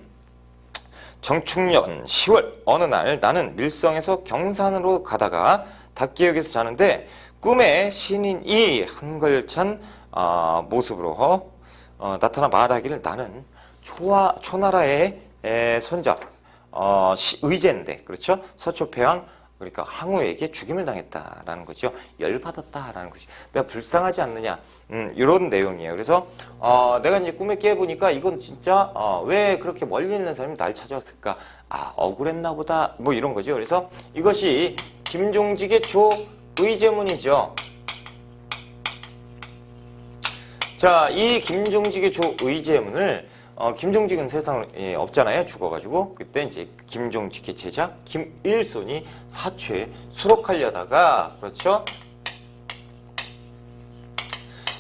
정축년 10월 어느 날 나는 밀성에서 경산으로 가다가 닭기역에서 자는데 꿈에 신인이 한걸찬 모습으로 나타나 말하기를 나는 초나라의 손자 의제인데, 그렇죠? 서초패왕 그러니까 항우에게 죽임을 당했다라는 거죠. 열받았다라는 거죠. 내가 불쌍하지 않느냐. 이런 내용이에요. 그래서 내가 이제 꿈에 깨보니까 이건 진짜 왜 그렇게 멀리 있는 사람이 날 찾아왔을까? 아, 억울했나 보다. 뭐 이런 거죠. 그래서 이것이 김종직의 조의제문이죠. 자, 이 김종직의 조의제문을 김종직은 세상에 없잖아요. 죽어가지고. 그때 이제 김종직의 제자 김일손이 사초에 수록하려다가, 그렇죠?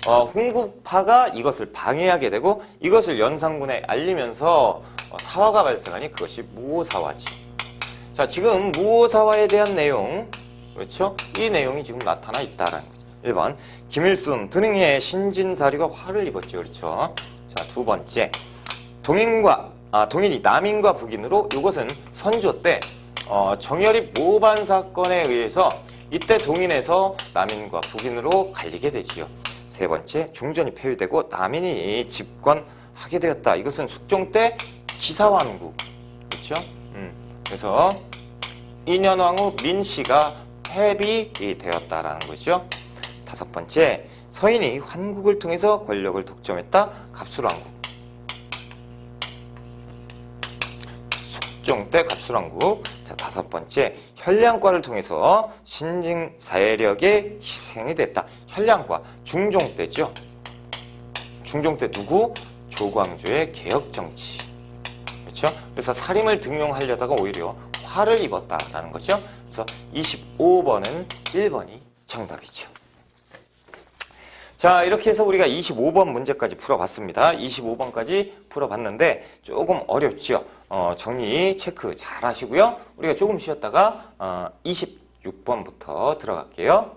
훈구파가 이것을 방해하게 되고 이것을 연산군에 알리면서 사화가 발생하니 그것이 무오사화지. 자, 지금 무오사화에 대한 내용, 그렇죠? 이 내용이 지금 나타나 있다라는 거죠. 1번, 김일손 등의 신진사리가 화를 입었죠. 그렇죠? 자, 두 번째, 동인이 남인과 북인으로, 이것은 선조 때 정열입 모반 사건에 의해서 이때 동인에서 남인과 북인으로 갈리게 되지요. 세 번째, 중전이 폐위되고 남인이 집권하게 되었다. 이것은 숙종 때 기사왕국, 그렇죠? 그래서 인현왕후 민씨가 폐비되었다라는 거죠. 다섯 번째, 서인이 환국을 통해서 권력을 독점했다. 갑술왕국. 숙종 때 갑술왕국. 자, 다섯 번째, 현량과를 통해서 신진 사회력의 희생이 됐다. 현량과 중종 때죠. 중종 때 누구? 조광조의 개혁정치. 그렇죠? 그래서 살인을 등용하려다가 오히려 화를 입었다라는 거죠. 그래서 25번은 1번이 정답이죠. 자, 이렇게 해서 우리가 25번 문제까지 풀어봤습니다. 25번까지 풀어봤는데 조금 어렵죠. 정리 체크 잘 하시고요. 우리가 조금 쉬었다가 26번부터 들어갈게요.